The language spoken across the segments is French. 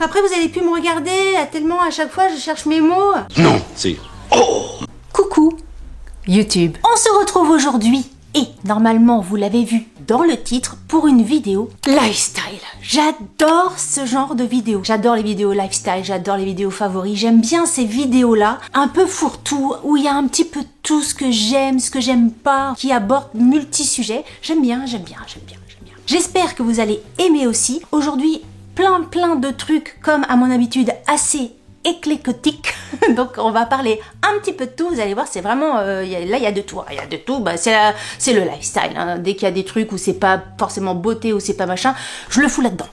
Après vous allez plus me regarder, tellement à chaque fois je cherche mes mots. Non, c'est... Oh! Coucou YouTube. On se retrouve aujourd'hui et normalement vous l'avez vu dans le titre pour une vidéo lifestyle. J'adore ce genre de vidéos. J'adore les vidéos lifestyle, j'adore les vidéos favoris. J'aime bien ces vidéos là, un peu fourre-tout, où il y a un petit peu tout ce que j'aime pas, qui aborde multi-sujets. J'aime bien. J'espère que vous allez aimer aussi. Aujourd'hui, plein de trucs comme à mon habitude assez éclectique. Donc on va parler un petit peu de tout, vous allez voir, c'est vraiment là il y a de tout, bah, c'est le lifestyle, hein. Dès qu'il y a des trucs où c'est pas forcément beauté ou c'est pas machin, je le fous là-dedans.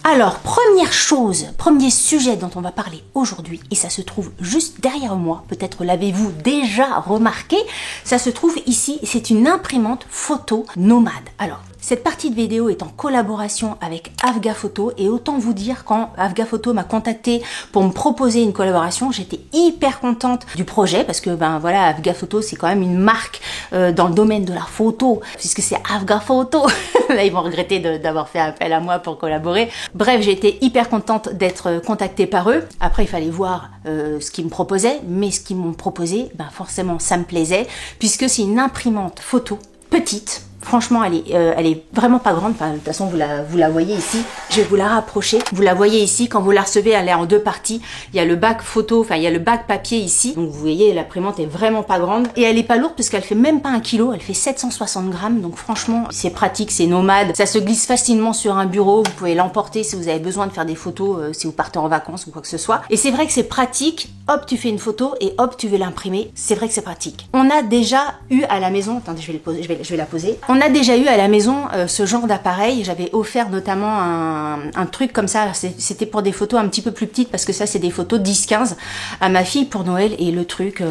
Alors première chose, premier sujet dont on va parler aujourd'hui, et ça se trouve juste derrière moi, peut-être l'avez-vous déjà remarqué, ça se trouve ici, c'est une imprimante photo nomade. Alors cette partie de vidéo est en collaboration avec Afga Photo et autant vous dire quand Afga Photo m'a contacté pour me proposer une collaboration, j'étais hyper contente du projet parce que ben voilà, Afga Photo c'est quand même une marque dans le domaine de la photo puisque c'est Afga Photo. Là ils vont regretter d'avoir fait appel à moi pour collaborer. Bref, j'ai été hyper contente d'être contactée par eux. Après il fallait voir ce qu'ils me proposaient, mais ce qu'ils m'ont proposé, ben forcément ça me plaisait puisque c'est une imprimante photo petite. Franchement, elle est vraiment pas grande. Enfin, de toute façon, vous la voyez ici. Je vais vous la rapprocher. Vous la voyez ici. Quand vous la recevez, elle est en deux parties. Il y a le bac photo, enfin, il y a le bac papier ici. Donc, vous voyez, l'imprimante est vraiment pas grande. Et elle est pas lourde parce qu'elle fait même pas 1 kg. Elle fait 760 grammes. Donc, franchement, c'est pratique, c'est nomade. Ça se glisse facilement sur un bureau. Vous pouvez l'emporter si vous avez besoin de faire des photos, si vous partez en vacances ou quoi que ce soit. Et c'est vrai que c'est pratique. Hop, tu fais une photo et hop, tu veux l'imprimer. C'est vrai que c'est pratique. On a déjà eu à la maison, attendez, je vais la poser. On a déjà eu à la maison ce genre d'appareil. J'avais offert notamment un truc comme ça. C'était pour des photos un petit peu plus petites parce que ça, c'est des photos 10-15 à ma fille pour Noël. Et le truc,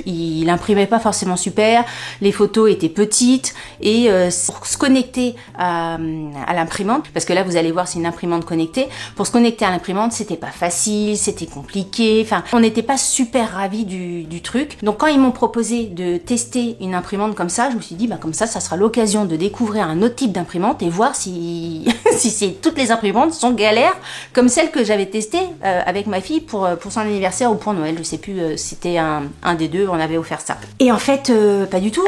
il imprimait pas forcément super. Les photos étaient petites et pour se connecter à l'imprimante, parce que là, vous allez voir, c'est une imprimante connectée. Pour se connecter à l'imprimante, c'était pas facile, c'était compliqué. Enfin, on n'était pas super ravis du truc. Donc, quand ils m'ont proposé de tester une imprimante comme ça, je me suis dit, bah comme ça sera l'occasion de découvrir un autre type d'imprimante et voir si toutes les imprimantes sont galères comme celle que j'avais testée avec ma fille pour son anniversaire ou pour Noël. Je sais plus, c'était un des deux, on avait offert ça. Et en fait, pas du tout.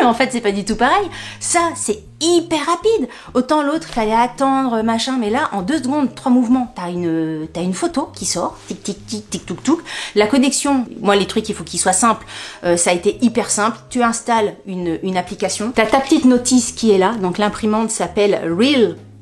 En fait, c'est pas du tout pareil. Ça, c'est hyper rapide. Autant l'autre, il fallait attendre, machin, mais là, en 2 secondes, 3 mouvements, t'as une photo qui sort, tic, tic, tic, tic, touk, touk. La connexion, moi, les trucs, il faut qu'ils soient simples. Ça a été hyper simple. Tu installes une application. T'as ta petite notice qui est là. Donc, l'imprimante s'appelle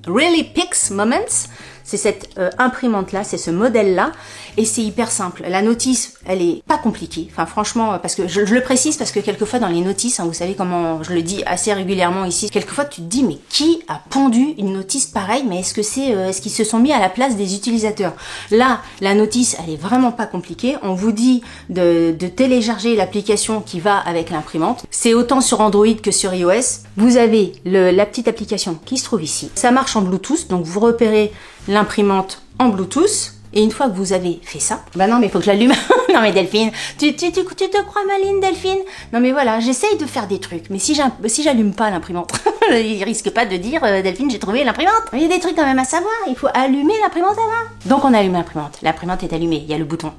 Really Pix Moments. C'est cette imprimante-là, c'est ce modèle-là, et c'est hyper simple. La notice, elle est pas compliquée. Enfin, franchement, parce que je le précise, parce que quelquefois dans les notices, hein, vous savez comment je le dis assez régulièrement ici, quelquefois tu te dis, mais qui a pondu une notice pareille? Mais est-ce qu'ils se sont mis à la place des utilisateurs? Là, la notice, elle est vraiment pas compliquée. On vous dit de télécharger l'application qui va avec l'imprimante. C'est autant sur Android que sur iOS. Vous avez la petite application qui se trouve ici. Ça marche en Bluetooth, donc vous repérez l'imprimante en Bluetooth. Et une fois que vous avez fait ça, bah non mais il faut que je l'allume. Non mais Delphine, tu te crois maline Delphine? Non mais voilà, j'essaye de faire des trucs, mais si j'allume pas l'imprimante, il risque pas de dire Delphine j'ai trouvé l'imprimante. Il y a des trucs quand même à savoir, il faut allumer l'imprimante avant. Donc on allume l'imprimante, l'imprimante est allumée, il y a le bouton.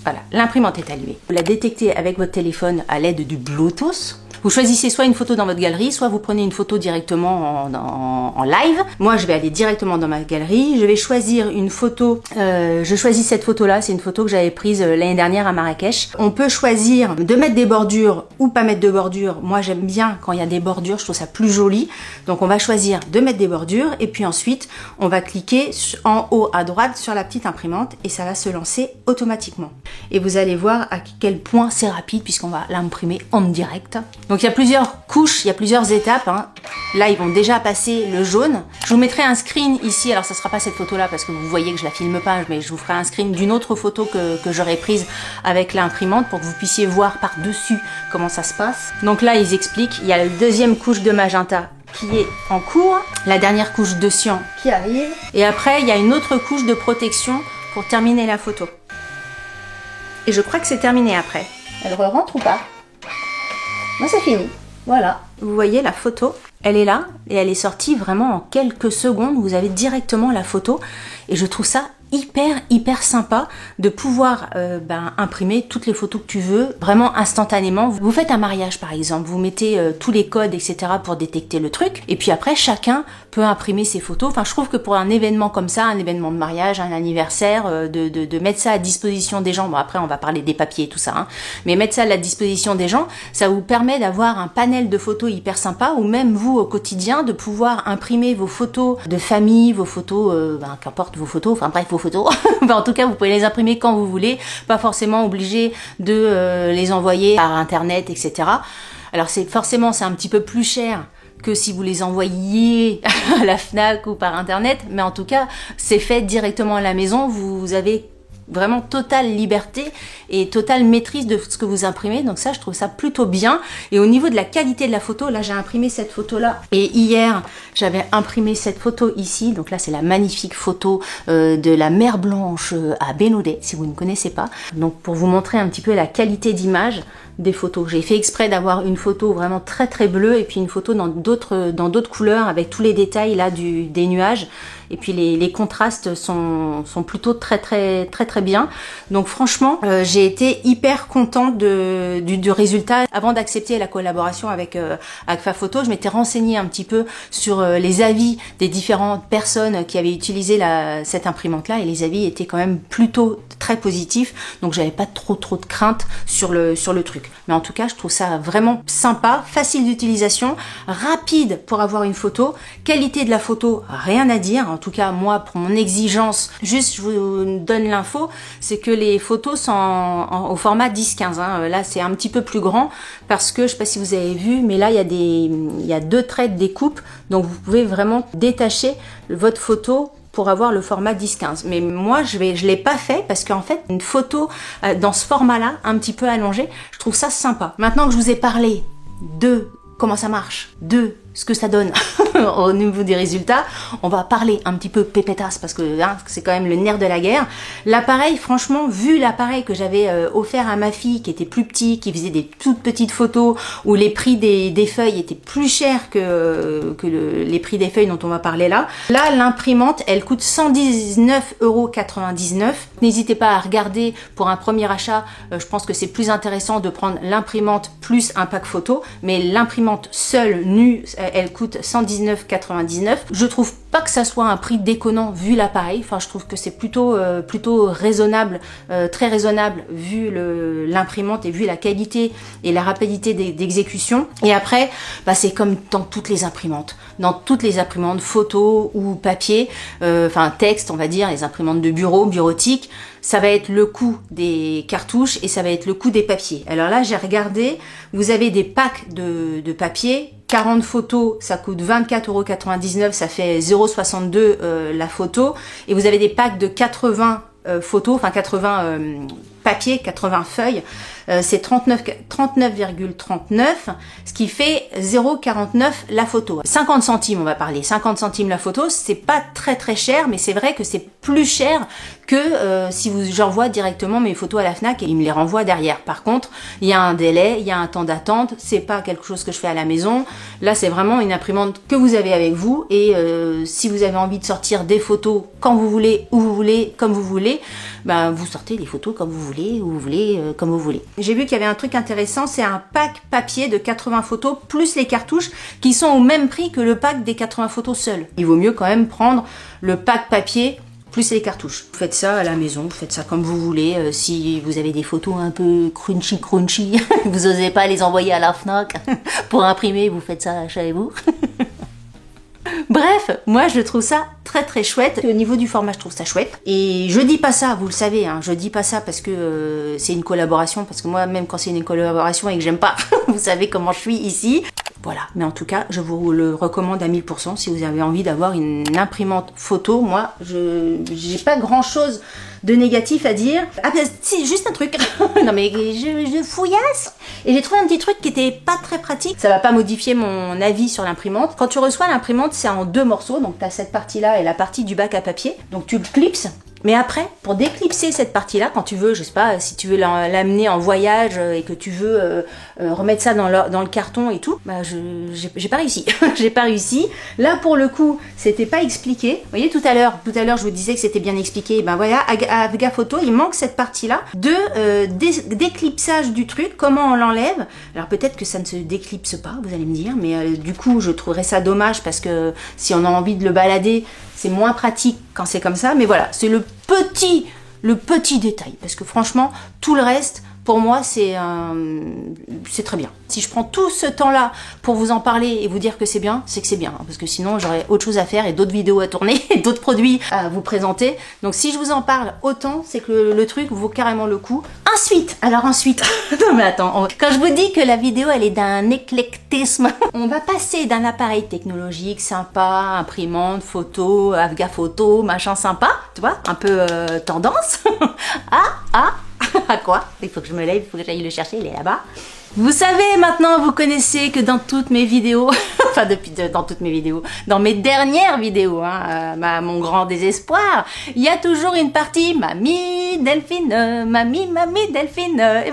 Voilà, l'imprimante est allumée. Vous la détectez avec votre téléphone à l'aide du Bluetooth. Vous choisissez soit une photo dans votre galerie, soit vous prenez une photo directement en live. Moi, je vais aller directement dans ma galerie. Je vais choisir une photo. Je choisis cette photo-là. C'est une photo que j'avais prise l'année dernière à Marrakech. On peut choisir de mettre des bordures ou pas mettre de bordures. Moi, j'aime bien quand il y a des bordures. Je trouve ça plus joli. Donc, on va choisir de mettre des bordures. Et puis ensuite, on va cliquer en haut à droite sur la petite imprimante et ça va se lancer automatiquement. Et vous allez voir à quel point c'est rapide puisqu'on va l'imprimer en direct. Donc il y a plusieurs couches, il y a plusieurs étapes, hein. Là, ils vont déjà passer le jaune. Je vous mettrai un screen ici, alors ça sera pas cette photo-là parce que vous voyez que je la filme pas, mais je vous ferai un screen d'une autre photo que j'aurais prise avec l'imprimante pour que vous puissiez voir par-dessus comment ça se passe. Donc là, ils expliquent, il y a la deuxième couche de magenta qui est en cours, la dernière couche de cyan qui arrive, et après, il y a une autre couche de protection pour terminer la photo. Et je crois que c'est terminé après. Elle rentre ou pas? Moi, c'est fini. Voilà. Vous voyez la photo. Elle est là et elle est sortie vraiment en quelques secondes. Vous avez directement la photo et je trouve ça hyper sympa de pouvoir imprimer toutes les photos que tu veux vraiment instantanément. Vous faites un mariage par exemple, vous mettez tous les codes etc pour détecter le truc et puis après chacun peut imprimer ses photos. Enfin je trouve que pour un événement comme ça, un événement de mariage, un anniversaire, de mettre ça à disposition des gens, bon après on va parler des papiers et tout ça, hein, mais mettre ça à la disposition des gens, ça vous permet d'avoir un panel de photos hyper sympa ou même vous au quotidien de pouvoir imprimer vos photos de famille, vos photos, qu'importe vos photos, enfin bref vos photos. En tout cas, vous pouvez les imprimer quand vous voulez, pas forcément obligé de les envoyer par internet, etc. Alors c'est un petit peu plus cher que si vous les envoyiez à la Fnac ou par internet, mais en tout cas, c'est fait directement à la maison. Vous avez vraiment totale liberté et totale maîtrise de ce que vous imprimez, donc ça je trouve ça plutôt bien. Et au niveau de la qualité de la photo, là j'ai imprimé cette photo là et hier j'avais imprimé cette photo ici, donc là c'est la magnifique photo de la mer Blanche à Bénodet si vous ne connaissez pas, donc pour vous montrer un petit peu la qualité d'image des photos. J'ai fait exprès d'avoir une photo vraiment très bleue et puis une photo dans d'autres couleurs avec tous les détails là des nuages et puis les contrastes sont plutôt très bien. Donc franchement j'ai été hyper contente du résultat. Avant d'accepter la collaboration avec Photo, je m'étais renseignée un petit peu sur les avis des différentes personnes qui avaient utilisé cette imprimante là et les avis étaient quand même plutôt très positifs, donc j'avais pas trop de crainte sur le truc. Mais en tout cas je trouve ça vraiment sympa, facile d'utilisation, rapide pour avoir une photo, qualité de la photo rien à dire, en tout cas moi pour mon exigence, juste je vous donne l'info, c'est que les photos sont au format 10-15, hein. Là c'est un petit peu plus grand parce que je sais pas si vous avez vu, mais là il y a 2 traits de découpe, donc vous pouvez vraiment détacher votre photo pour avoir le format 10-15. Mais moi, je l'ai pas fait parce qu'en fait, une photo dans ce format-là, un petit peu allongé, je trouve ça sympa. Maintenant que je vous ai parlé de comment ça marche, de ce que ça donne au niveau des résultats, on va parler un petit peu pépétasse parce que hein, c'est quand même le nerf de la guerre. L'appareil, franchement, vu l'appareil que j'avais offert à ma fille qui était plus petit, qui faisait des toutes petites photos où les prix des feuilles étaient plus chers que les prix des feuilles dont on va parler là. Là, l'imprimante, elle coûte 119,99 €. N'hésitez pas à regarder pour un premier achat. Je pense que c'est plus intéressant de prendre l'imprimante plus un pack photo, mais l'imprimante seule, nue, elle coûte 119,99 €. Je trouve pas que ça soit un prix déconnant vu l'appareil. Enfin, je trouve que c'est plutôt raisonnable, très raisonnable vu l'imprimante et vu la qualité et la rapidité d'exécution. Et après, c'est comme dans toutes les imprimantes. Dans toutes les imprimantes photo ou papier, enfin texte, on va dire, les imprimantes de bureau, bureautique, ça va être le coût des cartouches et ça va être le coût des papiers. Alors là, j'ai regardé, vous avez des packs de papier. 40 photos, ça coûte 24,99 €, ça fait 0,62 la photo. Et vous avez des packs de 80 photos, enfin 80 papiers, 80 feuilles, c'est 39,39, ce qui fait 0,49 la photo. 50 centimes, on va parler. 50 centimes la photo, c'est pas très cher, mais c'est vrai que c'est plus cher que si j'envoie directement mes photos à la Fnac et ils me les renvoient derrière. Par contre, il y a un délai, il y a un temps d'attente, c'est pas quelque chose que je fais à la maison. Là, c'est vraiment une imprimante que vous avez avec vous et si vous avez envie de sortir des photos quand vous voulez, où vous voulez, comme vous voulez, vous sortez les photos comme vous voulez, où vous voulez, comme vous voulez. J'ai vu qu'il y avait un truc intéressant, c'est un pack papier de 80 photos plus les cartouches qui sont au même prix que le pack des 80 photos seules. Il vaut mieux quand même prendre le pack papier plus les cartouches. Vous faites ça à la maison, vous faites ça comme vous voulez. Si vous avez des photos un peu crunchy, vous osez pas les envoyer à la Fnac pour imprimer, vous faites ça chez vous. Bref, moi je trouve ça très chouette. Au niveau du format, je trouve ça chouette. Et je dis pas ça, vous le savez, hein, je dis pas ça parce que c'est une collaboration, parce que moi, même quand c'est une collaboration et que j'aime pas, vous savez comment je suis ici. Voilà, mais en tout cas, je vous le recommande à 1000% si vous avez envie d'avoir une imprimante photo. Moi, j'ai pas grand chose de négatif à dire. Ah, si, juste un truc. Non mais je fouillasse. Et j'ai trouvé un petit truc qui était pas très pratique. Ça va pas modifier mon avis sur l'imprimante. Quand tu reçois l'imprimante, c'est en 2 morceaux. Donc tu as cette partie-là et la partie du bac à papier. Donc tu le clipses Mais après, pour déclipser cette partie-là, quand tu veux, je sais pas, si tu veux l'amener en voyage et que tu veux remettre ça dans le carton et tout, bah j'ai pas réussi. J'ai pas réussi. Là, pour le coup, c'était pas expliqué. Vous voyez, tout à l'heure, je vous disais que c'était bien expliqué. Ben voilà, à Vega Photo, il manque cette partie-là de déclipsage du truc. Comment on l'enlève? Alors peut-être que ça ne se déclipse pas, vous allez me dire, mais du coup, je trouverais ça dommage parce que si on a envie de le balader, c'est moins pratique quand c'est comme ça, mais voilà, c'est le petit détail, parce que franchement, tout le reste, pour moi, c'est très bien. Si je prends tout ce temps-là pour vous en parler et vous dire que c'est bien, c'est que c'est bien, hein, parce que sinon, j'aurais autre chose à faire et d'autres vidéos à tourner et d'autres produits à vous présenter. Donc, si je vous en parle autant, c'est que le truc vaut carrément le coup. Ensuite, non mais attends, quand je vous dis que la vidéo, elle est d'un éclectisme, on va passer d'un appareil technologique sympa, imprimante, photo, Avga Photo, machin sympa, tu vois, un peu tendance, à quoi? Il faut que je me lève, il faut que j'aille le chercher, il est là-bas. Vous savez maintenant, vous connaissez que dans toutes mes vidéos, dans toutes mes vidéos, dans mes dernières vidéos, hein, mon grand désespoir, il y a toujours une partie Mamie Delphine, Mamie Delphine, et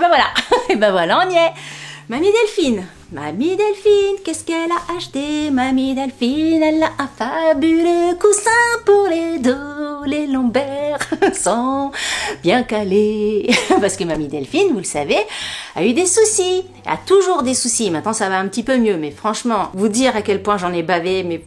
ben voilà, on y est. Mamie Delphine, qu'est-ce qu'elle a acheté? Mamie Delphine, elle a un fabuleux coussin pour les dos, les lombaires sont bien calés. Parce que Mamie Delphine, vous le savez, a eu des soucis, a toujours des soucis. Maintenant, ça va un petit peu mieux, mais franchement, vous dire à quel point j'en ai bavé, mais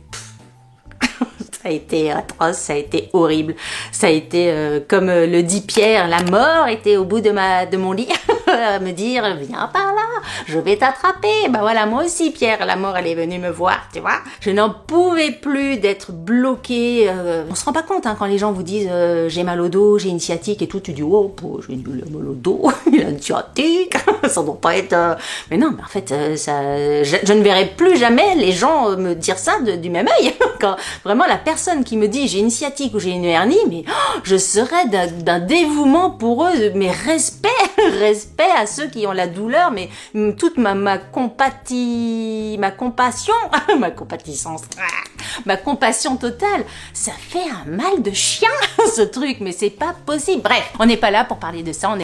ça a été atroce, ça a été horrible, ça a été comme le dit Pierre, la mort était au bout de mon lit à me dire viens par là, je vais t'attraper. Bah voilà, moi aussi Pierre, la mort elle est venue me voir, tu vois. Je n'en pouvais plus d'être bloquée. On se rend pas compte hein, quand les gens vous disent j'ai mal au dos, j'ai une sciatique et tout, tu dis oh j'ai mal au dos, il a une sciatique, ça doit pas être. Mais non, mais en fait je ne verrai plus jamais les gens me dire ça du même œil. Quand vraiment la personne qui me dit j'ai une sciatique ou j'ai une hernie, mais je serais d'un dévouement pour eux, mais respect à ceux qui ont la douleur, mais toute ma compassion, ma compatissance, ma compassion totale, ça fait un mal de chien ce truc, mais c'est pas possible. Bref, on n'est pas là pour parler de ça, on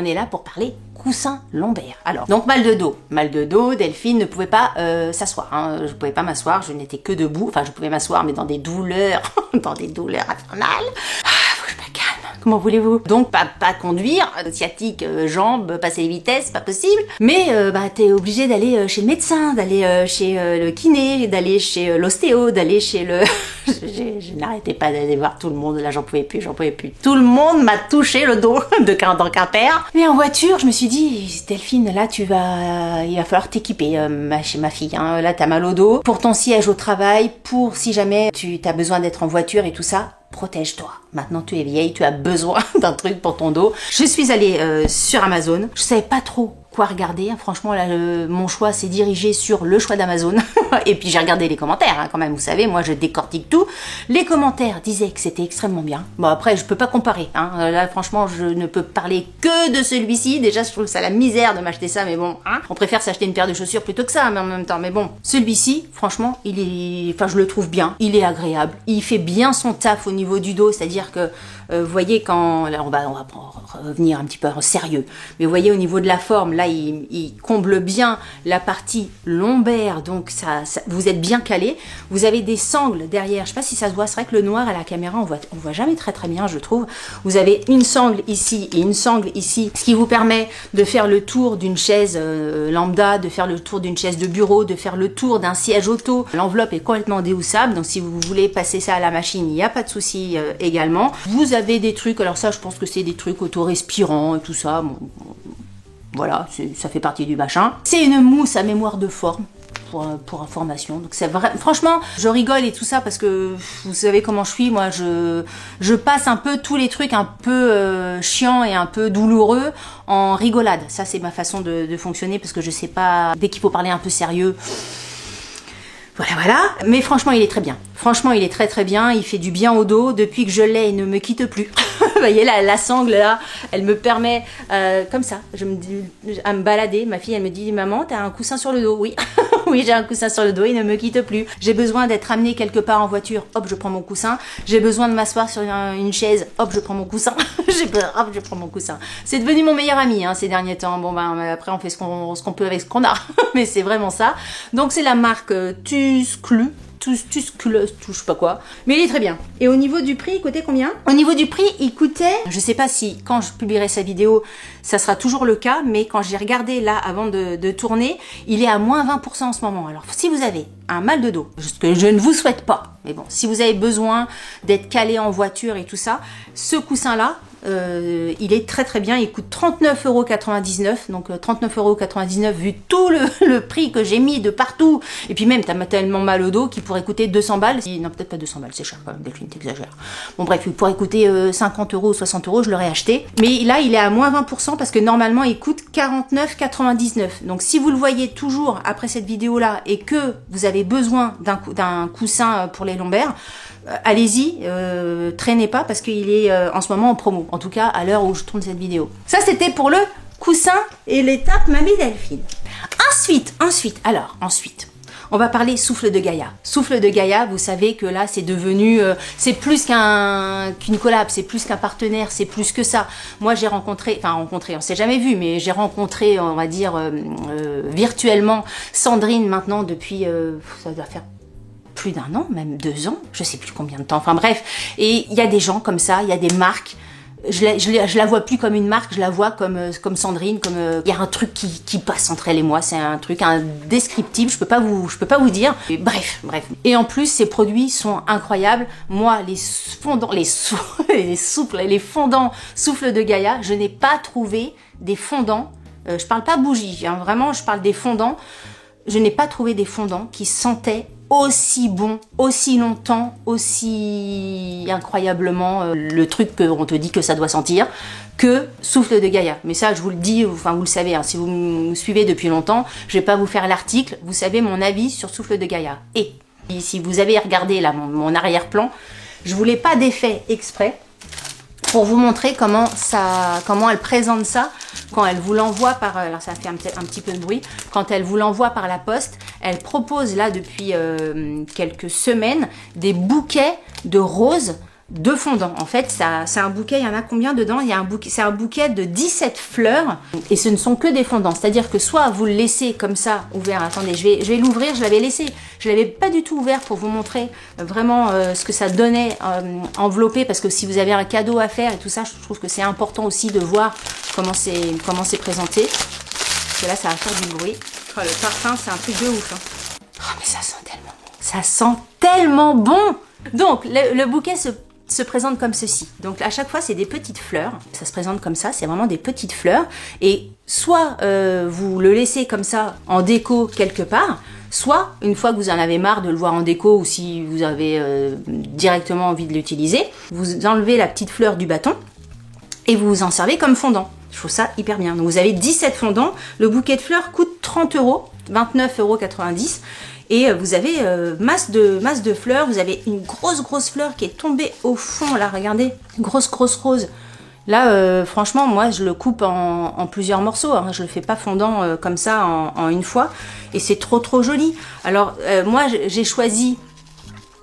est là pour parler coussin lombaire. Alors, donc mal de dos, Delphine ne pouvait pas s'asseoir, hein. Je pouvais pas m'asseoir, je n'étais que debout, enfin je pouvais m'asseoir mais dans des douleurs, infernales. Faut que je me calme. Comment voulez-vous? Donc pas conduire, sciatique, jambes, passer les vitesses, pas possible. Mais t'es obligé d'aller chez le médecin, d'aller chez le kiné, d'aller chez l'ostéo, d'aller chez le... je n'arrêtais pas d'aller voir tout le monde, là j'en pouvais plus. Tout le monde m'a touché le dos dans Quimper. Mais en voiture, je me suis dit, Delphine, là il va falloir t'équiper chez ma fille. Hein. Là t'as mal au dos, pour ton siège au travail, pour si jamais tu as besoin d'être en voiture et tout ça. Protège-toi. Maintenant, tu es vieille, tu as besoin d'un truc pour ton dos. Je suis allée sur Amazon. Je savais pas trop quoi regarder. Franchement, là, mon choix s'est dirigé sur le choix d'Amazon. Et puis, j'ai regardé les commentaires, hein, quand même. Vous savez, moi, je décortique tout. Les commentaires disaient que c'était extrêmement bien. Bon, après, je peux pas comparer. Hein. Là, franchement, je ne peux parler que de celui-ci. Déjà, je trouve ça la misère de m'acheter ça, mais bon, hein. On préfère s'acheter une paire de chaussures plutôt que ça, mais en même temps. Mais bon, celui-ci, franchement, je le trouve bien. Il est agréable. Il fait bien son taf au niveau du dos, c'est-à-dire que vous voyez quand là on va revenir un petit peu en sérieux, mais vous voyez au niveau de la forme là il comble bien la partie lombaire, donc ça vous êtes bien calé. Vous avez des sangles derrière, je sais pas si ça se voit, c'est vrai que le noir à la caméra on voit jamais très bien, je trouve. Vous avez une sangle ici et une sangle ici, ce qui vous permet de faire le tour d'une chaise lambda, de faire le tour d'une chaise de bureau, de faire le tour d'un siège auto. L'enveloppe est complètement déhoussable, donc si vous voulez passer ça à la machine, il n'y a pas de souci également. Vous avez des trucs, alors ça je pense que c'est des trucs auto-respirants et tout ça, bon, voilà, ça fait partie du machin. C'est une mousse à mémoire de forme. Pour information, donc c'est vrai, franchement je rigole et tout ça parce que vous savez comment je suis, moi je passe un peu tous les trucs un peu chiants et un peu douloureux en rigolade. Ça c'est ma façon de fonctionner parce que je sais pas, dès qu'il faut parler un peu sérieux, voilà, mais franchement il est très bien. Franchement il est très bien, il fait du bien au dos. Depuis que je l'ai, il ne me quitte plus. Vous voyez la sangle là, elle me permet comme ça, à me balader. Ma fille elle me dit maman t'as un coussin sur le dos? Oui. Oui, j'ai un coussin sur le dos, il ne me quitte plus. J'ai besoin d'être amené quelque part en voiture, hop, je prends mon coussin. J'ai besoin de m'asseoir sur une chaise, hop, je prends mon coussin. Hop, je prends mon coussin. C'est devenu mon meilleur ami ces derniers temps. Bon, ben après, on fait ce qu'on peut avec ce qu'on a. Mais c'est vraiment ça. Donc, c'est la marque Tusclu. Je sais pas quoi, mais il est très bien. Et au niveau du prix, il coûtait combien? Au niveau du prix, il coûtait, je sais pas si quand je publierai sa vidéo, ça sera toujours le cas, mais quand j'ai regardé là avant de tourner, il est à moins 20% en ce moment. Alors si vous avez un mal de dos, ce que je ne vous souhaite pas, mais bon, si vous avez besoin d'être calé en voiture et tout ça, ce coussin-là, il est très très bien, il coûte 39,99 €, donc 39,99 € vu tout le prix que j'ai mis de partout, et puis même t'as tellement mal au dos qu'il pourrait coûter 200 balles, non peut-être pas 200 balles, c'est cher quand même, Delphine t'exagères, bon bref, il pourrait coûter 50 € ou 60 €, je l'aurais acheté, mais là il est à moins 20% parce que normalement il coûte 49,99 €, donc si vous le voyez toujours après cette vidéo là et que vous avez besoin d'un coussin pour les lombaires, allez-y, traînez pas parce qu'il est en ce moment en promo. En tout cas, à l'heure où je tourne cette vidéo. Ça, c'était pour le coussin et l'étape Mamie Delphine. Ensuite, on va parler souffle de Gaïa. Souffle de Gaïa, vous savez que là, c'est devenu, c'est plus qu'une collab, c'est plus qu'un partenaire, c'est plus que ça. Moi, j'ai rencontré, on s'est jamais vu, mais j'ai rencontré, on va dire, virtuellement Sandrine maintenant depuis, ça doit faire plus d'1 an, même 2 ans, je sais plus combien de temps, enfin bref, et il y a des gens comme ça, il y a des marques, je la vois plus comme une marque, je la vois comme Sandrine, comme il y a un truc qui passe entre elle et moi, c'est un truc indescriptible, je peux pas vous dire, et bref, et en plus ces produits sont incroyables. Moi les fondants souffle de Gaïa, je n'ai pas trouvé des fondants, je parle pas bougie, hein, vraiment je parle des fondants, je n'ai pas trouvé des fondants qui sentaient aussi bon, aussi longtemps, aussi incroyablement le truc qu'on te dit que ça doit sentir, que souffle de Gaïa. Mais ça, je vous le dis, enfin vous le savez, hein, si vous me suivez depuis longtemps, je vais pas vous faire l'article, vous savez mon avis sur souffle de Gaïa. Et si vous avez regardé là mon arrière-plan, je vous l'ai pas défait exprès pour vous montrer comment elle présente ça quand elle vous l'envoie par, alors ça fait un petit peu de bruit, quand elle vous l'envoie par la poste, elle propose là depuis quelques semaines des bouquets de roses de fondant. En fait, c'est un bouquet, il y en a combien dedans? C'est un bouquet de 17 fleurs et ce ne sont que des fondants. C'est-à-dire que soit vous le laissez comme ça ouvert, attendez, je vais l'ouvrir, je l'avais pas du tout ouvert pour vous montrer vraiment ce que ça donnait enveloppé, parce que si vous avez un cadeau à faire et tout ça, je trouve que c'est important aussi de voir comment c'est présenté. Parce que là, ça va faire du bruit. Oh, le parfum, c'est un truc de ouf. Hein. Oh, mais ça sent tellement bon. Ça sent tellement bon. Donc, le bouquet se présente comme ceci. Donc à chaque fois c'est des petites fleurs, ça se présente comme ça, c'est vraiment des petites fleurs, et soit vous le laissez comme ça en déco quelque part, soit une fois que vous en avez marre de le voir en déco, ou si vous avez directement envie de l'utiliser, vous enlevez la petite fleur du bâton et vous vous en servez comme fondant. Je trouve ça hyper bien. Donc vous avez 17 fondants, le bouquet de fleurs coûte 30 €, 29,90 €. Et vous avez masse de fleurs, vous avez une grosse fleur qui est tombée au fond, là, regardez, grosse rose. Là, franchement, moi, je le coupe en plusieurs morceaux, hein, je le fais pas fondant comme ça en une fois, et c'est trop joli. Alors, moi, j'ai choisi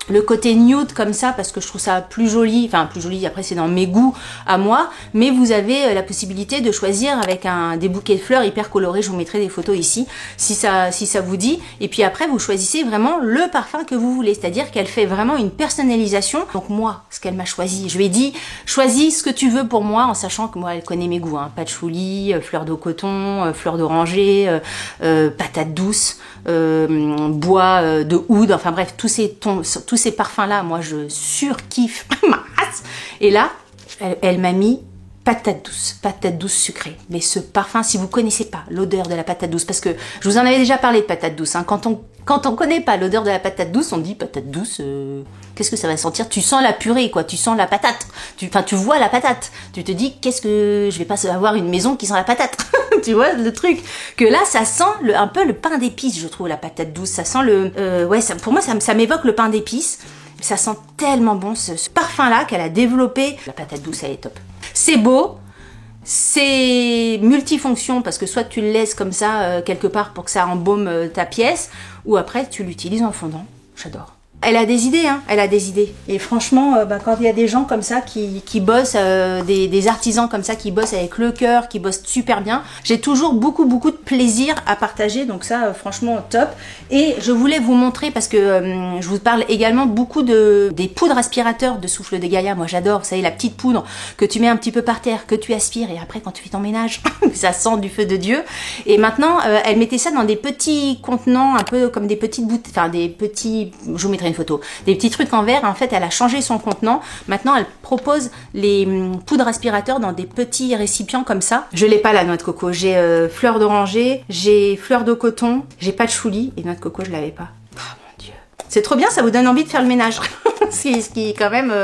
le côté nude comme ça parce que je trouve ça plus joli, enfin plus joli, après c'est dans mes goûts à moi, mais vous avez la possibilité de choisir avec des bouquets de fleurs hyper colorés, je vous mettrai des photos ici si ça vous dit, et puis après vous choisissez vraiment le parfum que vous voulez, c'est-à-dire qu'elle fait vraiment une personnalisation. Donc moi, ce qu'elle m'a choisi, je lui ai dit choisis ce que tu veux pour moi, en sachant que moi elle connaît mes goûts, hein, patchouli, fleur de coton, fleur d'oranger, patate douce, bois de oud, enfin bref, tous ces parfums là, moi je surkiffe ma race. Et là elle m'a mis patate douce sucrée. Mais ce parfum, si vous connaissez pas l'odeur de la patate douce, parce que je vous en avais déjà parlé de patate douce, hein, quand on connaît pas l'odeur de la patate douce, on dit patate douce, qu'est-ce que ça va sentir? Tu sens la purée, quoi, tu sens la patate, tu vois la patate, tu te dis qu'est-ce que je vais pas avoir une maison qui sent la patate. Tu vois le truc, que là ça sent un peu le pain d'épices, je trouve, la patate douce, ça sent ouais, pour moi ça m'évoque le pain d'épices. Ça sent tellement bon ce parfum là qu'elle a développé. La patate douce, elle est top. C'est beau, C'est multifonction parce que soit tu le laisses comme ça quelque part pour que ça embaume ta pièce, ou après tu l'utilises en fondant. J'adore. Elle a des idées, hein, elle a des idées. Et franchement, quand il y a des gens comme ça qui bossent, des artisans comme ça qui bossent avec le cœur, qui bossent super bien, j'ai toujours beaucoup de plaisir à partager. Donc ça, franchement, top. Et je voulais vous montrer, parce que je vous parle également beaucoup des poudres aspirateurs de Souffle de Gaïa. Moi, j'adore, vous savez, la petite poudre que tu mets un petit peu par terre, que tu aspires, et après, quand tu fais ton ménage, ça sent du feu de Dieu. Et maintenant, elle mettait ça dans des petits contenants, un peu comme des petites bouteilles, enfin des petits, je vous mettrai une photo, des petits trucs en verre. En fait, elle a changé son contenant. Maintenant, elle propose les poudres aspirateurs dans des petits récipients comme ça. Je l'ai pas, la noix de coco. J'ai fleur d'oranger, j'ai fleur de coton, j'ai patchouli, et noix de coco, je l'avais pas. Oh mon Dieu. C'est trop bien, ça vous donne envie de faire le ménage. Ce qui est quand même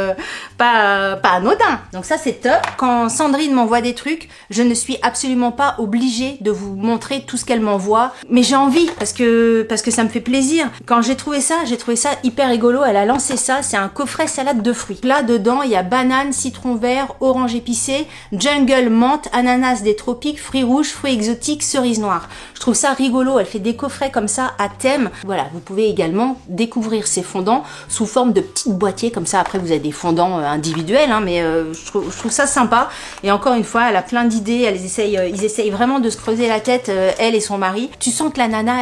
pas anodin. Donc ça, c'est top. Quand Sandrine m'envoie des trucs, je ne suis absolument pas obligée de vous montrer tout ce qu'elle m'envoie. Mais j'ai envie, parce que ça me fait plaisir. Quand j'ai trouvé ça hyper rigolo. Elle a lancé ça, c'est un coffret salade de fruits. Là, dedans, il y a banane, citron vert, orange épicé, jungle menthe, ananas des tropiques, fruits rouges, fruits exotiques, cerises noires. Je trouve ça rigolo. Elle fait des coffrets comme ça à thème. Voilà, vous pouvez également découvrir ces fondants sous forme de petites boîtiers comme ça. Après, vous avez des fondants individuels, hein, mais je trouve ça sympa. Et encore une fois, elle a plein d'idées. Ils essayent vraiment de se creuser la tête, elle et son mari. Tu sens que la nana,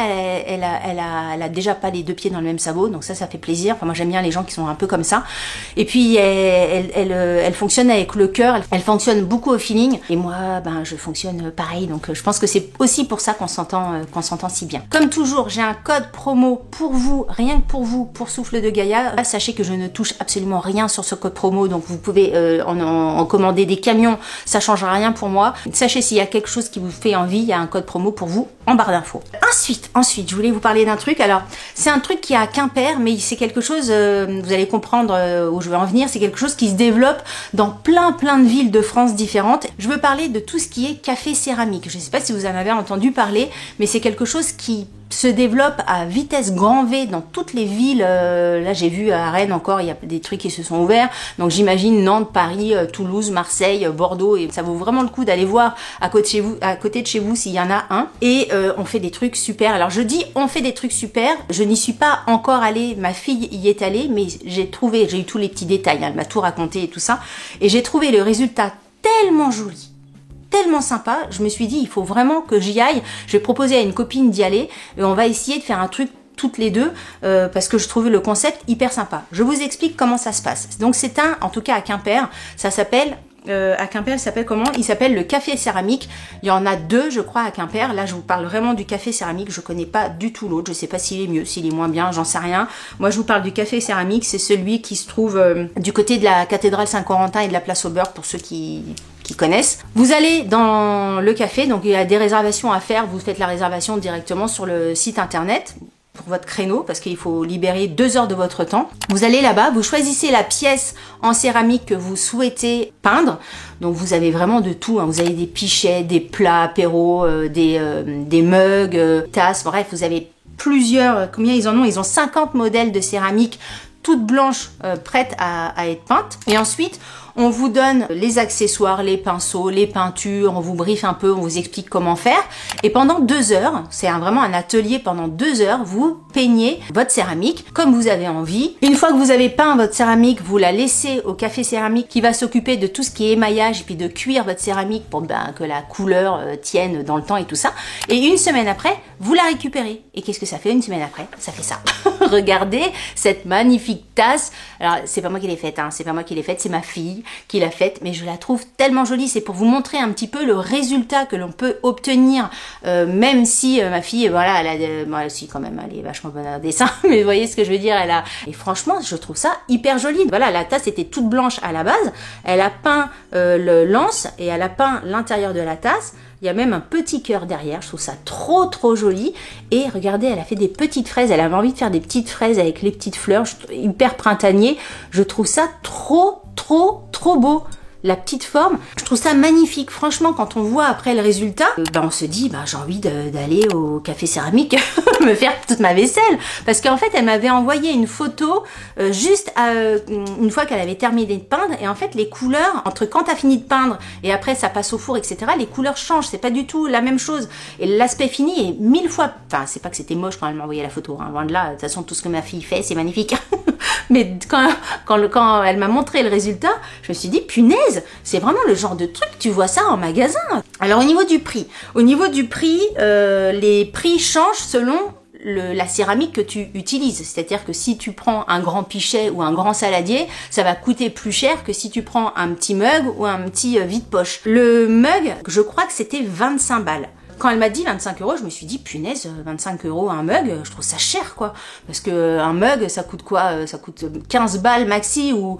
elle a déjà pas les deux pieds dans le même sabot, donc ça fait plaisir. Enfin, moi, j'aime bien les gens qui sont un peu comme ça. Et puis, elle fonctionne avec le cœur. Elle fonctionne beaucoup au feeling. Et moi, je fonctionne pareil. Donc, je pense que c'est aussi pour ça qu'on s'entend si bien. Comme toujours, j'ai un code promo pour vous, rien que pour vous, pour Souffle de Gaïa. Sachez que je ne touche absolument rien sur ce code promo, donc vous pouvez en commander des camions, ça changera rien pour moi. Sachez, s'il y a quelque chose qui vous fait envie, il y a un code promo pour vous en barre d'infos. Ensuite, je voulais vous parler d'un truc. Alors, c'est un truc qui est à Quimper, mais c'est quelque chose, vous allez comprendre où je veux en venir, c'est quelque chose qui se développe dans plein de villes de France différentes. Je veux parler de tout ce qui est café céramique. Je ne sais pas si vous en avez entendu parler, mais c'est quelque chose qui se développe à vitesse grand V dans toutes les villes. Là, j'ai vu à Rennes encore, il y a des trucs qui se sont ouverts. Donc j'imagine Nantes, Paris, Toulouse, Marseille, Bordeaux. Et ça vaut vraiment le coup d'aller voir à côté de chez vous s'il y en a un. Et on fait des trucs super. Alors je dis on fait des trucs super. Je n'y suis pas encore allée. Ma fille y est allée, mais j'ai eu tous les petits détails. Hein, elle m'a tout raconté et tout ça. Et j'ai trouvé le résultat tellement joli, tellement sympa, je me suis dit il faut vraiment que j'y aille. Je vais proposer à une copine d'y aller et on va essayer de faire un truc toutes les deux parce que je trouvais le concept hyper sympa. Je vous explique comment ça se passe. Donc c'est en tout cas à Quimper, ça s'appelle à Quimper, il s'appelle comment? Il s'appelle le café céramique. Il y en a deux, je crois, à Quimper. Là, je vous parle vraiment du café céramique. Je connais pas du tout l'autre. Je sais pas s'il est mieux, s'il est moins bien, j'en sais rien. Moi, je vous parle du café céramique. C'est celui qui se trouve du côté de la cathédrale Saint-Corentin et de la place Aubeurre, pour ceux qui connaissent. Vous allez dans le café, donc il y a des réservations à faire. Vous faites la réservation directement sur le site internet pour votre créneau, parce qu'il faut libérer 2 heures de votre temps. Vous allez là-bas, vous choisissez la pièce en céramique que vous souhaitez peindre. Donc vous avez vraiment de tout, hein. Vous avez des pichets, des plats apéros, des mugs, tasses, bref, vous avez plusieurs, combien ils en ont? Ils ont 50 modèles de céramique toutes blanches, prêtes à être peintes. Et ensuite, on vous donne les accessoires, les pinceaux, les peintures, on vous briefe un peu, on vous explique comment faire. Et pendant 2 heures, c'est vraiment un atelier pendant 2 heures, vous peignez votre céramique comme vous avez envie. Une fois que vous avez peint votre céramique, vous la laissez au café céramique qui va s'occuper de tout ce qui est émaillage et puis de cuire votre céramique pour que la couleur tienne dans le temps et tout ça. Et une semaine après, vous la récupérez. Et qu'est-ce que ça fait une semaine après? Ça fait ça. Regardez cette magnifique tasse. Alors, c'est pas moi qui l'ai faite, hein. C'est pas moi qui l'ai faite, c'est ma fille qui l'a faite, mais je la trouve tellement jolie. C'est pour vous montrer un petit peu le résultat que l'on peut obtenir, même si ma fille, voilà, si quand même, elle est vachement bonne à dessin, mais vous voyez ce que je veux dire, et franchement, je trouve ça hyper joli. Voilà, la tasse était toute blanche à la base, elle a peint l'anse et elle a peint l'intérieur de la tasse. Il y a même un petit cœur derrière, je trouve ça trop joli. Et regardez, elle a fait des petites fraises, elle avait envie de faire des petites fraises avec les petites fleurs, hyper printanier. Je trouve ça trop beau. la petite forme. Je trouve ça magnifique. Franchement, quand on voit après le résultat, on se dit, j'ai envie d'aller au café céramique me faire toute ma vaisselle. Parce qu'en fait, elle m'avait envoyé une photo juste une fois qu'elle avait terminé de peindre. Et en fait, les couleurs, entre quand t'as fini de peindre et après ça passe au four, etc., les couleurs changent. C'est pas du tout la même chose. Et l'aspect fini est 1000 fois... Enfin, c'est pas que c'était moche quand elle m'a envoyé la photo. Hein. Loin de là, de toute façon, tout ce que ma fille fait, c'est magnifique. Mais quand elle m'a montré le résultat, je me suis dit, punaise, c'est vraiment le genre de truc, tu vois ça en magasin. Alors au niveau du prix, les prix changent selon la céramique que tu utilises. C'est-à-dire que si tu prends un grand pichet ou un grand saladier, ça va coûter plus cher que si tu prends un petit mug ou un petit vide-poche. Le mug, je crois que c'était 25 balles. Quand elle m'a dit 25 €, je me suis dit, punaise, 25 € un mug, je trouve ça cher, quoi. Parce que un mug, ça coûte quoi? Ça coûte 15 balles maxi, ou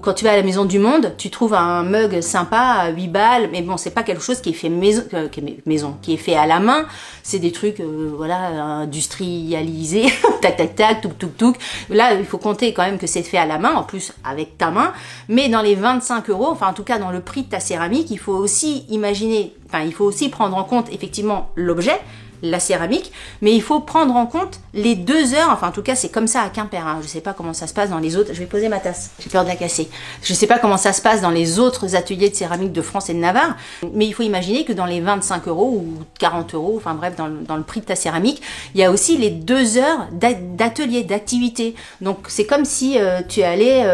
quand tu vas à la Maison du Monde, tu trouves un mug sympa à 8 balles, mais bon, c'est pas quelque chose qui est fait qui est fait à la main. C'est des trucs, industrialisés, tac, tac, tac, touk, touk, touk. Là, il faut compter quand même que c'est fait à la main, en plus, avec ta main. Mais dans les 25 €, enfin, en tout cas, dans le prix de ta céramique, il faut aussi prendre en compte, effectivement, l'objet, la céramique, mais il faut prendre en compte les 2 heures, enfin en tout cas c'est comme ça à Quimper, hein. Je sais pas comment ça se passe dans les autres, je vais poser ma tasse, j'ai peur de la casser, je sais pas comment ça se passe dans les autres ateliers de céramique de France et de Navarre, mais il faut imaginer que dans les 25 € ou 40 €, enfin bref, dans le prix de ta céramique, il y a aussi les 2 heures d'atelier, d'activité, donc c'est comme si tu allais,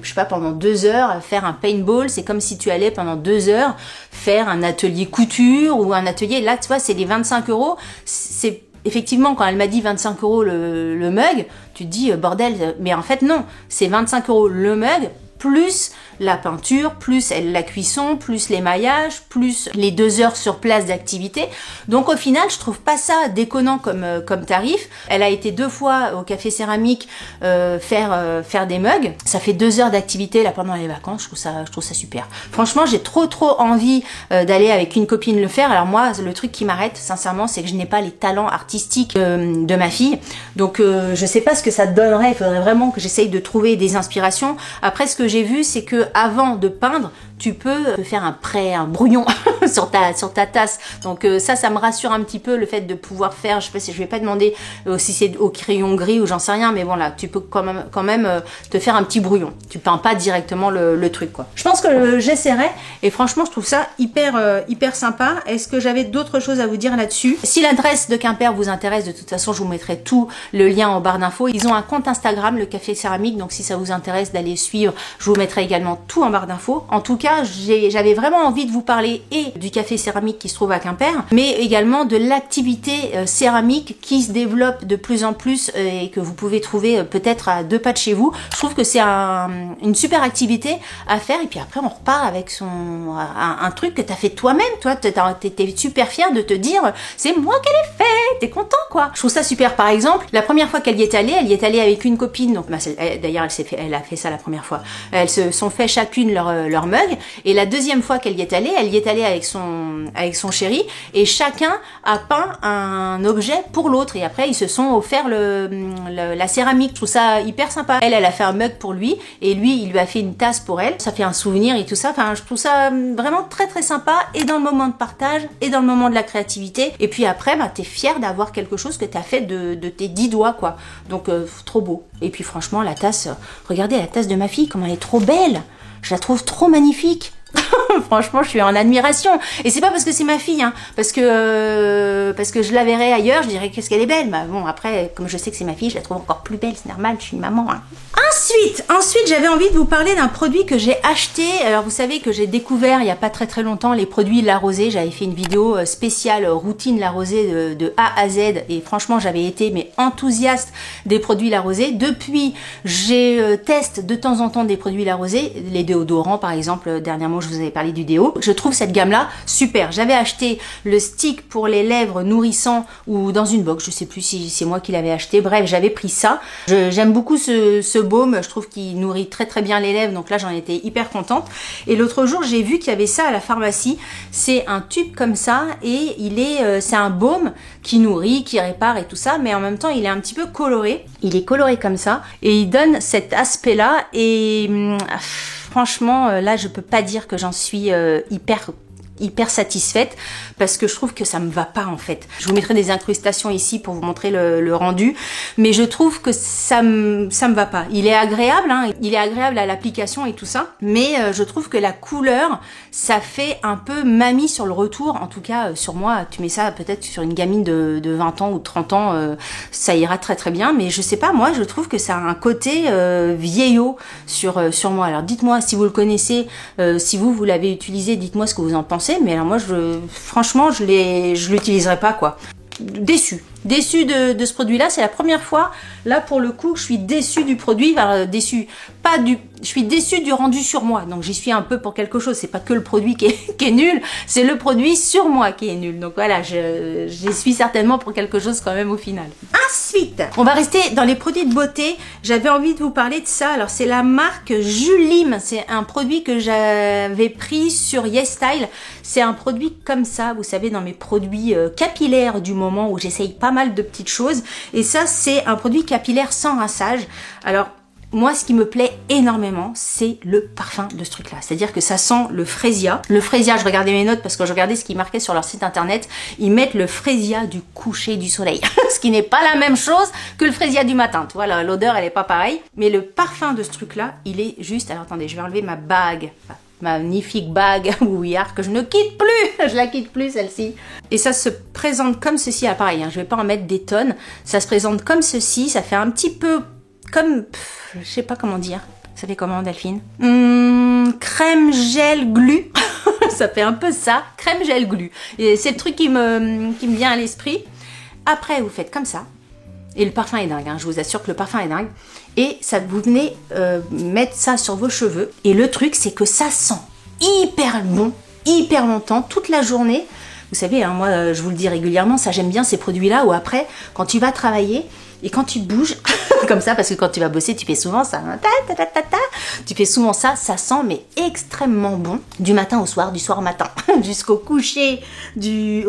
je sais pas, pendant 2 heures faire un paintball, c'est comme si tu allais pendant 2 heures faire un atelier couture ou un atelier, là tu vois, c'est les 25 €. C'est effectivement, quand elle m'a dit 25 € le mug, tu te dis bordel, mais en fait non, c'est 25 € le mug plus la peinture, plus la cuisson, plus l'émaillage, plus les 2 heures sur place d'activité. Donc au final, je trouve pas ça déconnant comme tarif. Elle a été 2 fois au café céramique faire des mugs. Ça fait 2 heures d'activité là pendant les vacances. Je trouve ça super. Franchement, j'ai trop envie d'aller avec une copine le faire. Alors moi, le truc qui m'arrête, sincèrement, c'est que je n'ai pas les talents artistiques de ma fille. Donc je sais pas ce que ça donnerait. Il faudrait vraiment que j'essaye de trouver des inspirations. Après, ce que j'ai vu, c'est que avant de peindre, tu peux faire un brouillon sur ta tasse. Donc ça me rassure un petit peu, le fait de pouvoir faire, je sais pas si je vais pas demander si c'est au crayon gris ou j'en sais rien, mais bon là, tu peux quand même te faire un petit brouillon. Tu peins pas directement le truc, quoi. Je pense que j'essaierai, et franchement, je trouve ça hyper sympa. Est-ce que j'avais d'autres choses à vous dire là-dessus? Si l'adresse de Quimper vous intéresse, de toute façon, je vous mettrai tout le lien en barre d'infos. Ils ont un compte Instagram, le Café Céramique, donc si ça vous intéresse d'aller suivre, je vous mettrai également tout en barre d'infos. En tout cas, j'avais vraiment envie de vous parler et du café céramique qui se trouve à Quimper, mais également de l'activité céramique qui se développe de plus en plus et que vous pouvez trouver peut-être à 2 pas de chez vous. Je trouve que c'est une super activité à faire, et puis après on repart avec un truc que t'as fait toi-même. Toi, t'es super fière de te dire c'est moi qui l'ai fait, t'es content, quoi. Je trouve ça super. Par exemple, la première fois qu'elle y est allée avec une copine, donc d'ailleurs elle a fait ça la première fois. Elles se sont fait chacune leur mug. Et la deuxième fois qu'elle y est allée, avec son chéri, et chacun a peint un objet pour l'autre, et après ils se sont offert la céramique. Je trouve ça hyper sympa. Elle a fait un mug pour lui, et lui il lui a fait une tasse pour elle. Ça fait un souvenir et tout ça. Enfin, je trouve ça vraiment très sympa, et dans le moment de partage et dans le moment de la créativité. Et puis après, t'es fière d'avoir quelque chose que t'as fait de tes 10 doigts, quoi. Donc trop beau. Et puis franchement, la tasse, regardez la tasse de ma fille, comment elle est trop belle. Je la trouve trop magnifique. Franchement, je suis en admiration. Et c'est pas parce que c'est ma fille, hein, parce que je la verrais ailleurs, je dirais qu'est-ce qu'elle est belle. Bah bon, après, comme je sais que c'est ma fille, je la trouve encore plus belle, c'est normal, je suis une maman, hein. Ensuite, j'avais envie de vous parler d'un produit que j'ai acheté. Alors, vous savez que j'ai découvert il y a pas très longtemps les produits La Rosée. J'avais fait une vidéo spéciale routine La Rosée de A à Z, et franchement, j'avais été enthousiaste des produits La Rosée. Depuis, j'ai teste de temps en temps des produits La Rosée, les déodorants par exemple. Dernièrement, je vous avais parlé du déo. Je trouve cette gamme-là super. J'avais acheté le stick pour les lèvres nourrissant, ou dans une box, je sais plus si c'est moi qui l'avais acheté. Bref, j'avais pris ça. J'aime beaucoup ce baume, je trouve qu'il nourrit très bien les lèvres, donc là j'en étais hyper contente. Et l'autre jour, j'ai vu qu'il y avait ça à la pharmacie. C'est un tube comme ça, et c'est un baume qui nourrit, qui répare et tout ça, mais en même temps il est un petit peu coloré. Il est coloré comme ça, et il donne cet aspect-là, et franchement, là, je peux pas dire que j'en suis hyper satisfaite parce que je trouve que ça me va pas en fait. Je vous mettrai des incrustations ici pour vous montrer le rendu, mais je trouve que ça me va pas. Il est agréable, hein, il est agréable à l'application et tout ça, mais je trouve que la couleur, ça fait un peu mamie sur le retour, en tout cas sur moi. Tu mets ça peut-être sur une gamine de 20 ans ou de 30 ans, ça ira très très bien, mais je sais pas, moi je trouve que ça a un côté vieillot sur moi. Alors dites-moi si vous le connaissez, si vous l'avez utilisé, dites-moi ce que vous en pensez. Mais alors moi, franchement, je l'utiliserai pas, quoi. Déçue de ce produit-là. C'est la première fois, là, pour le coup, que je suis déçue du produit. Enfin, je suis déçue du rendu sur moi. Donc, j'y suis un peu pour quelque chose. C'est pas que le produit qui est nul, c'est le produit sur moi qui est nul. Donc voilà, j'y suis certainement pour quelque chose quand même au final. Ensuite, on va rester dans les produits de beauté. J'avais envie de vous parler de ça. Alors, c'est la marque Julim. C'est un produit que j'avais pris sur YesStyle. C'est un produit comme ça, vous savez, dans mes produits capillaires du moment où j'essaye pas mal de petites choses. Et ça, c'est un produit capillaire sans rinçage. Alors, moi, ce qui me plaît énormément, c'est le parfum de ce truc-là. C'est-à-dire que ça sent le frésia. Le frésia, je regardais mes notes parce que je regardais ce qui marquait sur leur site internet. Ils mettent le frésia du coucher du soleil. Ce qui n'est pas la même chose que le frésia du matin. Tu vois, l'odeur, elle est pas pareille. Mais le parfum de ce truc-là, il est juste... Alors, attendez, je vais enlever ma bague. Ma magnifique bague Ouillard que je ne quitte plus. Je la quitte plus, celle-ci. Et ça se présente comme ceci. Ah, pareil, hein, je vais pas en mettre des tonnes. Ça se présente comme ceci. Ça fait un petit peu comme... je sais pas comment dire. Ça fait comment, Delphine? Crème gel glu. Ça fait un peu ça. Crème gel glu. Et c'est le truc qui me vient à l'esprit. Après, vous faites comme ça. Et le parfum est dingue, hein. Je vous assure que le parfum est dingue. Et ça, vous venez mettre ça sur vos cheveux. Et le truc, c'est que ça sent hyper bon, hyper longtemps, toute la journée. Vous savez, hein, moi, je vous le dis régulièrement, ça j'aime bien ces produits-là où après, quand tu vas travailler et quand tu bouges, comme ça, parce que quand tu vas bosser, tu fais souvent ça, hein, tu fais souvent ça, ça sent mais extrêmement bon, du matin au soir, du soir au matin, jusqu'au coucher du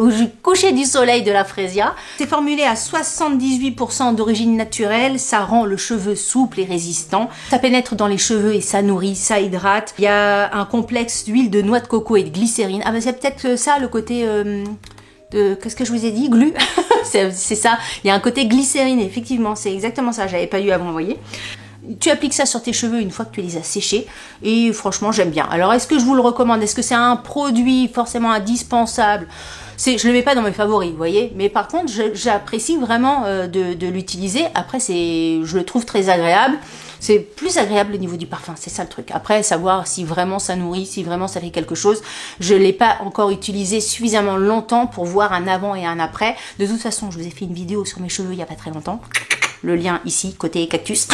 soleil de la frésia. C'est formulé à 78% d'origine naturelle, ça rend le cheveu souple et résistant, ça pénètre dans les cheveux et ça nourrit, ça hydrate. Il y a un complexe d'huile de noix de coco et de glycérine. Ah ben c'est peut-être ça le côté... qu'est-ce que je vous ai dit? Glu. C'est ça. Il y a un côté glycérine, effectivement. C'est exactement ça. J'avais pas eu avant, vous voyez. Tu appliques ça sur tes cheveux une fois que tu les as séchés. Et franchement, j'aime bien. Alors, est-ce que je vous le recommande? Est-ce que c'est un produit forcément indispensable? Je le mets pas dans mes favoris, vous voyez. Mais par contre, j'apprécie vraiment de l'utiliser. Après, je le trouve très agréable. C'est plus agréable au niveau du parfum, c'est ça le truc. Après, savoir si vraiment ça nourrit, si vraiment ça fait quelque chose. Je ne l'ai pas encore utilisé suffisamment longtemps pour voir un avant et un après. De toute façon, je vous ai fait une vidéo sur mes cheveux il n'y a pas très longtemps. Le lien ici, côté cactus.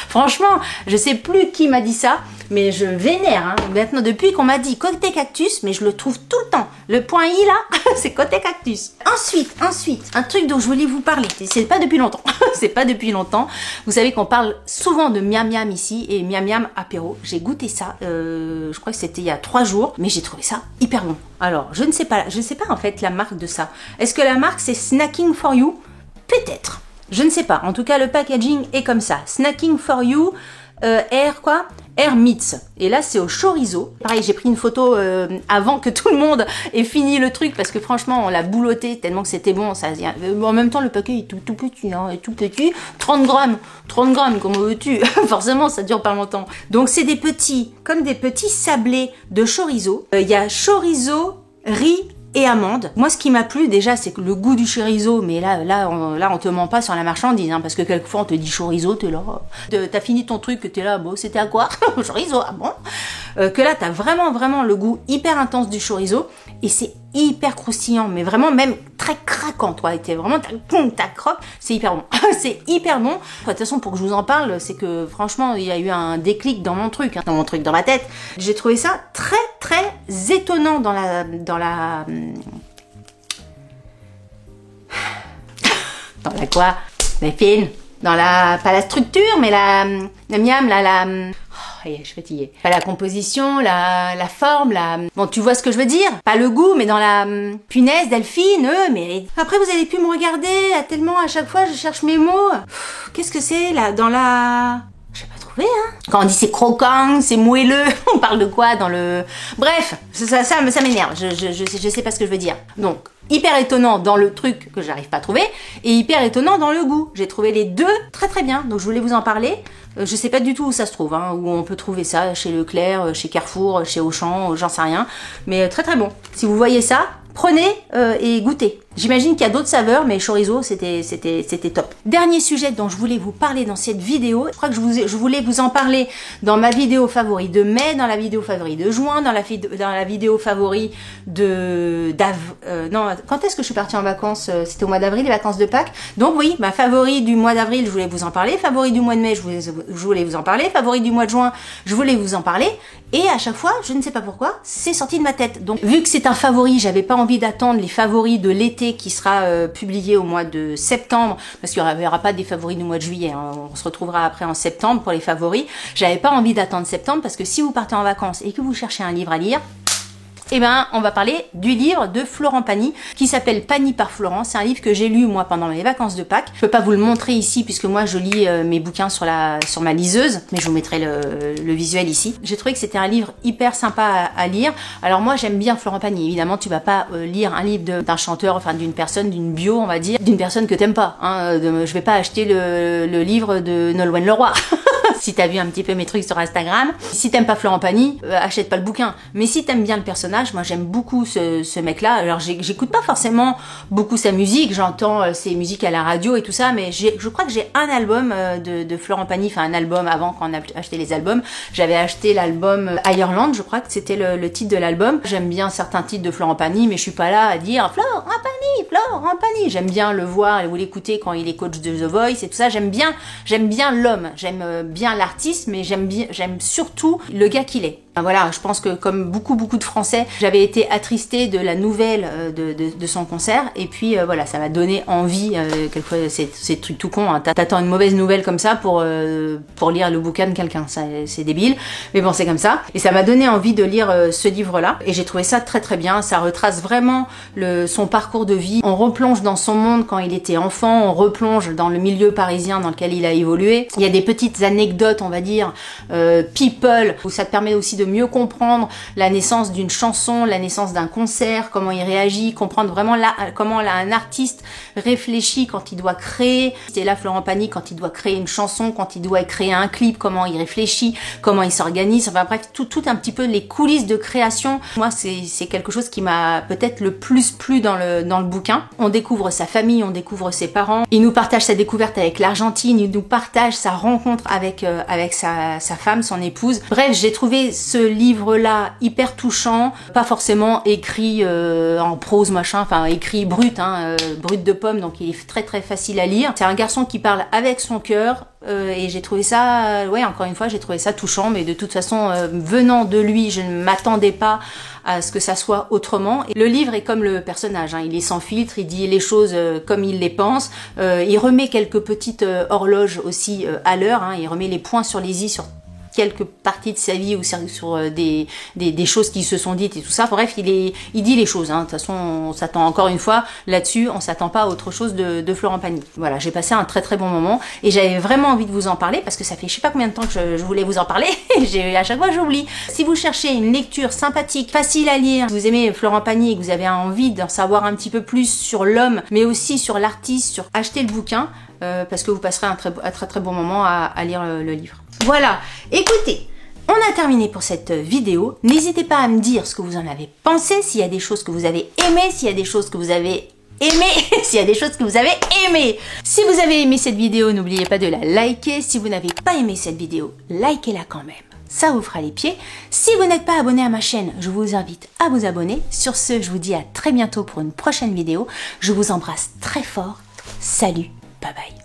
Franchement, je sais plus qui m'a dit ça, mais je vénère. Hein. Maintenant, depuis qu'on m'a dit côté cactus, mais je le trouve tout le temps. Le point I là, c'est côté cactus. Ensuite, un truc dont je voulais vous parler. C'est pas depuis longtemps. C'est pas depuis longtemps. Vous savez qu'on parle souvent de miam miam ici et miam miam apéro. J'ai goûté ça. Je crois que c'était il y a 3 jours, mais j'ai trouvé ça hyper bon. Alors, je ne sais pas en fait la marque de ça. Est-ce que la marque c'est Snacking for You? Peut-être. Je ne sais pas. En tout cas, le packaging est comme ça. Snacking for You, Air Meats. Et là, c'est au chorizo. Pareil, j'ai pris une photo avant que tout le monde ait fini le truc parce que franchement, on l'a bouloté tellement que c'était bon. En même temps, le paquet est tout petit, hein, tout petit. 30 grammes, comment veux-tu? Forcément, ça dure pas longtemps. Donc, c'est des petits sablés de chorizo. Il y a chorizo, riz et amandes. Moi, ce qui m'a plu déjà, c'est que le goût du chorizo, mais là, on te ment pas sur la marchandise, hein, parce que quelquefois on te dit chorizo, t'es là, t'as fini ton truc, t'es là, bon, c'était à quoi? Chorizo, ah bon? Que là, t'as vraiment le goût hyper intense du chorizo, et c'est hyper croustillant, mais vraiment même très craquant, toi, t'es vraiment, ta croque, c'est hyper bon. C'est hyper bon. De toute façon, pour que je vous en parle, c'est que franchement, il y a eu un déclic dans mon truc, hein, dans ma tête. J'ai trouvé ça très étonnant dans la quoi? Les fines. Dans pas la structure, mais la miam, je suis fatiguée. Pas la composition, la forme, Bon, tu vois ce que je veux dire? Pas le goût, mais dans la... Punaise, Delphine, mais... Après, vous avez pu me regarder, tellement à chaque fois, je cherche mes mots. Qu'est-ce que c'est, là? Dans la... Je sais pas trop. trouvé, hein. Quand on dit c'est croquant, c'est moelleux, on parle de quoi dans le... Bref, ça m'énerve, je sais pas ce que je veux dire. Donc, hyper étonnant dans le truc que j'arrive pas à trouver, et hyper étonnant dans le goût. J'ai trouvé les deux très très bien, donc je voulais vous en parler. Je sais pas du tout où ça se trouve, hein, où on peut trouver ça, chez Leclerc, chez Carrefour, chez Auchan, j'en sais rien. Mais très très bon. Si vous voyez ça, prenez et goûtez. J'imagine qu'il y a d'autres saveurs, mais chorizo, c'était top. Dernier sujet dont je voulais vous parler dans cette vidéo, je crois que je voulais vous en parler dans ma vidéo favori de mai, dans la vidéo favori de juin, dans la vidéo favori non, quand est-ce que je suis partie en vacances? C'était au mois d'avril, les vacances de Pâques. Donc oui, ma favori du mois d'avril, je voulais vous en parler. Favori du mois de mai, je voulais vous en parler. Favori du mois de juin, je voulais vous en parler. Et à chaque fois, je ne sais pas pourquoi, c'est sorti de ma tête. Donc vu que c'est un favori, j'avais pas envie d'attendre les favoris de l'été qui sera publié au mois de septembre, parce qu'il n'y aura pas des favoris du mois de juillet, hein. On se retrouvera après en septembre pour les favoris. J'avais pas envie d'attendre septembre, parce que si vous partez en vacances et que vous cherchez un livre à lire, eh ben, on va parler du livre de Florent Pagny, qui s'appelle Pagny par Florent. C'est un livre que j'ai lu, moi, pendant mes vacances de Pâques. Je peux pas vous le montrer ici, puisque moi, je lis mes bouquins sur ma liseuse, mais je vous mettrai le visuel ici. J'ai trouvé que c'était un livre hyper sympa à lire. Alors moi, j'aime bien Florent Pagny. Évidemment, tu vas pas lire un livre d'un chanteur, enfin d'une personne, d'une bio, on va dire, d'une personne que t'aimes pas. Hein. Je vais pas acheter le livre de Nolwenn Leroy. Si t'as vu un petit peu mes trucs sur Instagram. Si t'aimes pas Florent Pagny, achète pas le bouquin. Mais si t'aimes bien le personnage, moi j'aime beaucoup ce mec-là. Alors j'écoute pas forcément beaucoup sa musique, j'entends ses musiques à la radio et tout ça, mais je crois que j'ai un album de Florent Pagny, enfin un album avant quand on a acheté les albums. J'avais acheté l'album Ireland, je crois que c'était le titre de l'album. J'aime bien certains titres de Florent Pagny, mais je suis pas là à dire Florent Pagny. J'aime bien le voir ou l'écouter quand il est coach de The Voice et tout ça. J'aime bien l'homme, j'aime bien l'artiste, mais j'aime surtout le gars qu'il est. Voilà, je pense que comme beaucoup de Français, j'avais été attristée de la nouvelle de son concert, et puis voilà, ça m'a donné envie. Quelquefois, c'est truc tout con, hein. T'attends une mauvaise nouvelle comme ça pour lire le bouquin de quelqu'un, c'est débile, mais bon, c'est comme ça. Et ça m'a donné envie de lire ce livre-là, et j'ai trouvé ça très très bien. Ça retrace vraiment son parcours de vie. On replonge dans son monde quand il était enfant, on replonge dans le milieu parisien dans lequel il a évolué. Il y a des petites anecdotes, on va dire, people, où ça te permet aussi de mieux comprendre la naissance d'une chanson, la naissance d'un concert, comment il réagit, comprendre vraiment comment un artiste réfléchit quand il doit créer. C'est là Florent Pagny quand il doit créer une chanson, quand il doit créer un clip, comment il réfléchit, comment il s'organise, enfin bref, tout un petit peu les coulisses de création. Moi, c'est quelque chose qui m'a peut-être le plus plu dans le bouquin. On découvre sa famille, on découvre ses parents. Il nous partage sa découverte avec l'Argentine, il nous partage sa rencontre avec sa femme, son épouse. Bref, j'ai trouvé ce livre-là hyper touchant, pas forcément écrit en prose machin, enfin écrit brut, brut de pomme, donc il est très très facile à lire. C'est un garçon qui parle avec son cœur, et j'ai trouvé ça, encore une fois, j'ai trouvé ça touchant, mais de toute façon, venant de lui, je ne m'attendais pas à ce que ça soit autrement. Et le livre est comme le personnage, il est sans filtre, il dit les choses comme il les pense, il remet quelques petites horloges aussi à l'heure, il remet les points sur les i sur quelques parties de sa vie ou sur des choses qui se sont dites et tout ça. Bref, il dit les choses. De toute façon, on s'attend encore une fois là-dessus, on s'attend pas à autre chose de Florent Pagny. Voilà, j'ai passé un très très bon moment et j'avais vraiment envie de vous en parler parce que ça fait je sais pas combien de temps que je voulais vous en parler. À chaque fois j'oublie. Si vous cherchez une lecture sympathique, facile à lire, si vous aimez Florent Pagny et que vous avez envie d'en savoir un petit peu plus sur l'homme, mais aussi sur l'artiste, achetez le bouquin. Parce que vous passerez un très très bon moment à lire le livre. Voilà, écoutez, on a terminé pour cette vidéo. N'hésitez pas à me dire ce que vous en avez pensé, s'il y a des choses que vous avez aimées, s'il y a des choses que vous avez s'il y a des choses que vous avez aimées. Si vous avez aimé cette vidéo, n'oubliez pas de la liker. Si vous n'avez pas aimé cette vidéo, likez-la quand même. Ça vous fera les pieds. Si vous n'êtes pas abonné à ma chaîne, je vous invite à vous abonner. Sur ce, je vous dis à très bientôt pour une prochaine vidéo. Je vous embrasse très fort. Salut, bye bye.